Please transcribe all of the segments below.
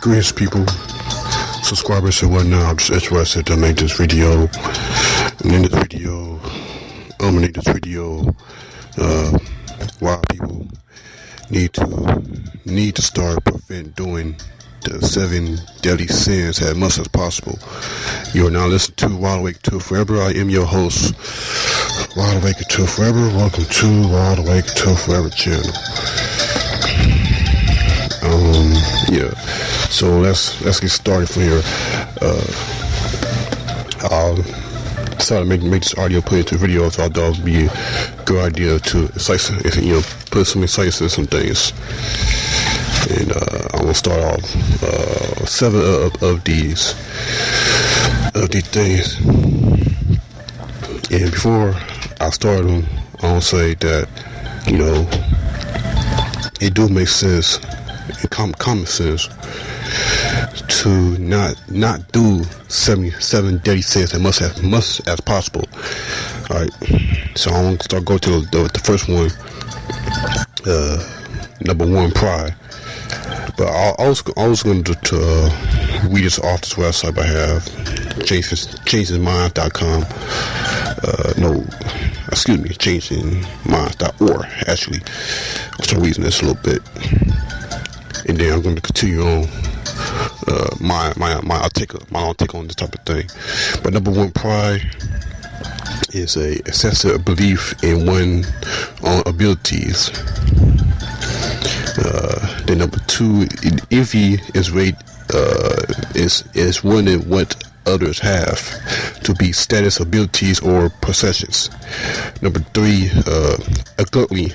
Greetings, people, subscribers and whatnot. I'm just interested to make this video. And in this video, why people need to start doing the 7 deadly sins as much as possible. You are now listening to WideAwakeUntilForever. I am your host, WideAwakeUntilForever. Welcome to WideAwakeUntilForever channel. So let's get started from here. I'll decided to make this audio put into video, so I thought it would be a good idea to put some insights in some things. And I'm gonna start off 7 of these things. And before I start them, I want to say that it do make sense, common sense, to not do 7 deadly sins as much as possible. All right, so I'm gonna go to the first one. Number 1, pride. But I was going to read this off this website I have, changingminds.com. changingminds.org. Actually, I'm still reading this a little bit, and then I'm going to continue on my take on this type of thing. But number 1, pride is a excessive belief in one's own abilities. Then number 2, envy is wanting what others have to be status, abilities, or possessions. Number 3, gluttony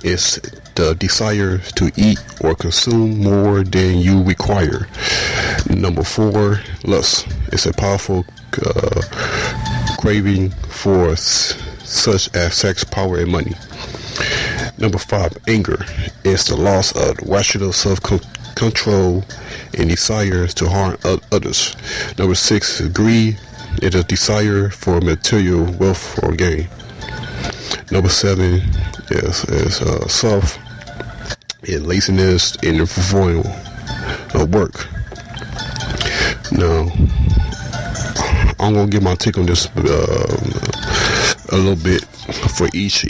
is the desire to eat or consume more than you require. Number 4, lust is a powerful craving for such as sex, power, and money. Number 5, anger is the loss of rational self-control and desire to harm others. Number 6, greed is a desire for material wealth or gain. Number 7 is self and laziness in the performing of work. Now, I'm gonna give my take on this a little bit for each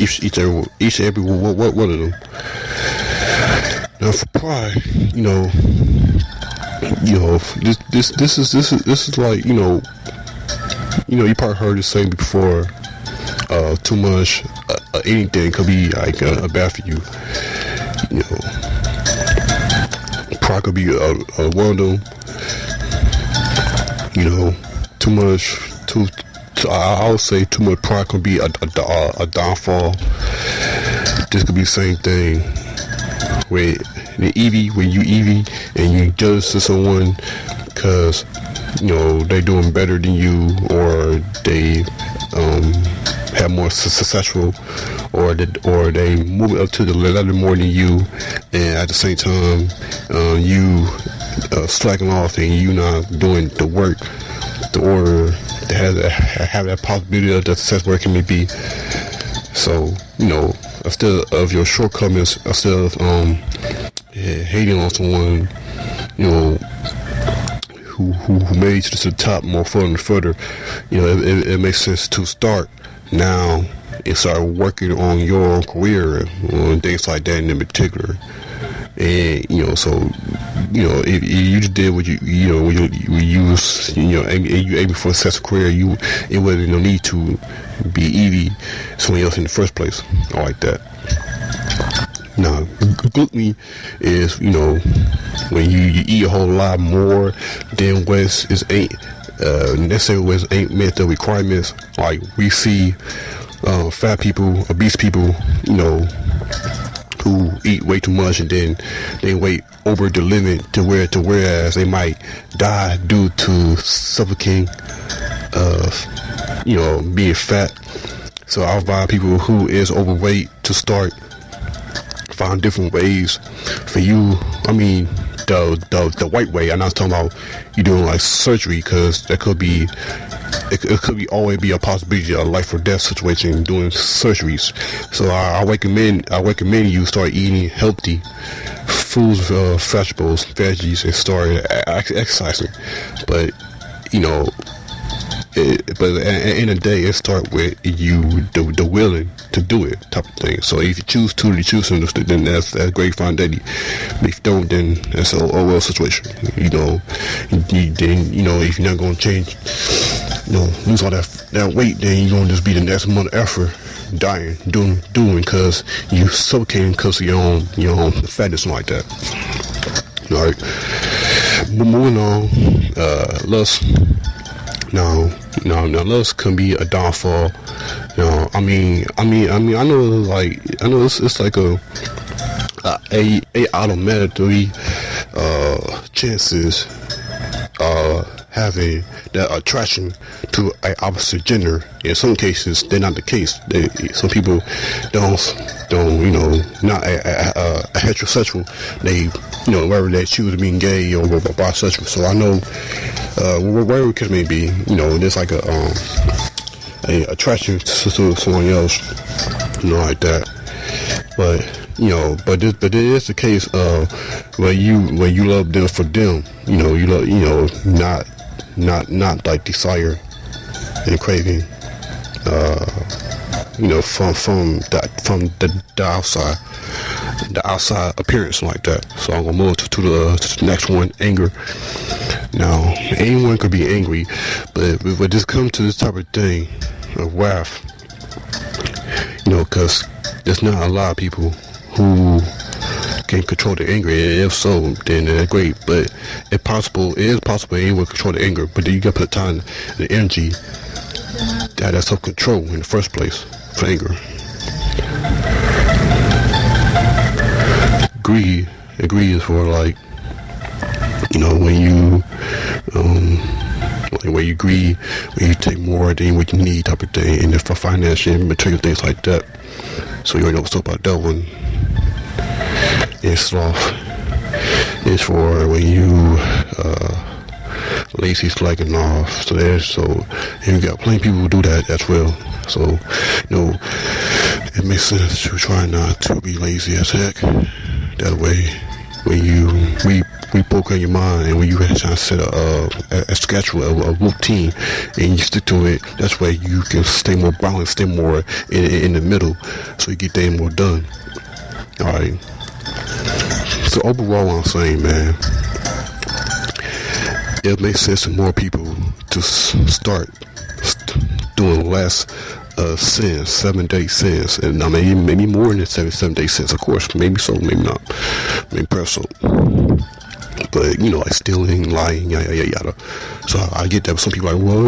every one of them. Now, for pride, this is like you probably heard this saying before. Too much anything could be like bad for you. Pride could be one of them. Too much. I would say too much pride could be a downfall. This could be the same thing when you envy and you jealous to someone because they doing better than you, or they have more successful, or they move up to the level more than you, and at the same time you slacking off and you not doing the work or to have that possibility of the success where it may be. So instead of your shortcomings, instead of hating on someone who made it to the top more further, it makes sense to start now and start working on your own career on things like that in particular. And so if you just did what you aiming for a successful career, it wasn't no need to be envy someone else in the first place. I like that. Now, gluttony is when you eat a whole lot more than what is necessarily what ain't met the requirements. Like we see fat people, obese people, who eat way too much and then they weigh over the limit to whereas they might die due to suffocating being fat. So I advise people who is overweight to find different ways for you. the white way. I'm not talking about you doing like surgery, because that could be it could be always be a possibility of life or death situation doing surgeries. So I recommend you start eating healthy foods, vegetables, veggies, and start exercising. But you know, but at the end of the day, it starts with you the willing to do it type of thing. So if you choose to, then that's great, fine, daddy. But if you don't, then that's a well situation. You know, then you know, if you're not gonna change, you know, lose all that weight, then you're gonna just be the next mother effer dying doing because you suffocating because of your own fatness and like that. All right, moving on. Lust. No, lust can be a downfall. No, I mean, I know it's like a automatically chances having that attraction to an opposite gender. In some cases, they're not the case. Some people don't not a heterosexual. They, whether they choose being gay or bisexual. So I know, wherever it may be, there's like a attraction to someone else, like that. But but it is the case where you love them for them. You love, not like desire and craving, from the outside appearance like that. So I'm gonna move to the next one, anger. Now, anyone could be angry, but just come to this type of thing of wrath, because there's not a lot of people who can control the anger. If so, then that's great. But it is possible anyone control the anger, but then you gotta put the time, the energy, that self-control in the first place for anger. Greed is for like, when you when you greed, when you take more than what you need type of thing, and for financial and material things like that. So you already know what's up about that one. And sloth is for when you lazy, slacking off. So and you got plenty of people who do that as well. So it makes sense to try not to be lazy as heck. That way, when you reprogram your mind, and when you try to set a schedule, a routine, and you stick to it, that's why you can stay more balanced, stay more in the middle, so you get things more done. All right. So overall, what I'm saying, man, it makes sense to more people to start doing less sins, 7-day sins, and maybe more than 7-day sins, of course. Maybe so, maybe not. Maybe perhaps so. But like stealing, lying, yada. So I get that. Some people are like, well,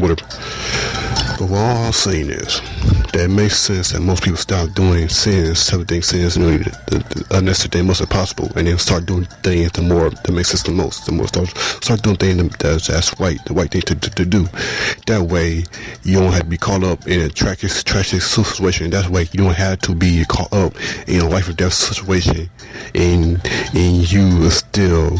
whatever. But what all I'm saying is that it makes sense that most people stop doing sins, 7-day sins, unless the most impossible, and then start doing things that makes sense the most. The more start doing things that's right, the right thing to do. That way, you don't have to be caught up in a tragic situation. That way, you don't have to be caught up in a life or death situation, and you are still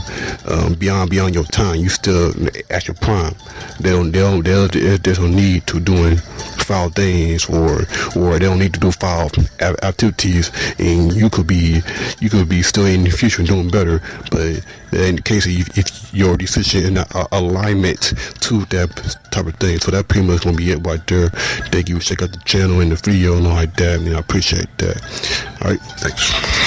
beyond your time. You still at your prime. There's no need to doing foul things, or they don't need to do foul activities, and you could be still in the future doing better. But in the case of if your decision in alignment to that type of thing, so that pretty much gonna be it right there. Thank you. Check out the channel and the video and all like that, and I appreciate that. All right, thanks.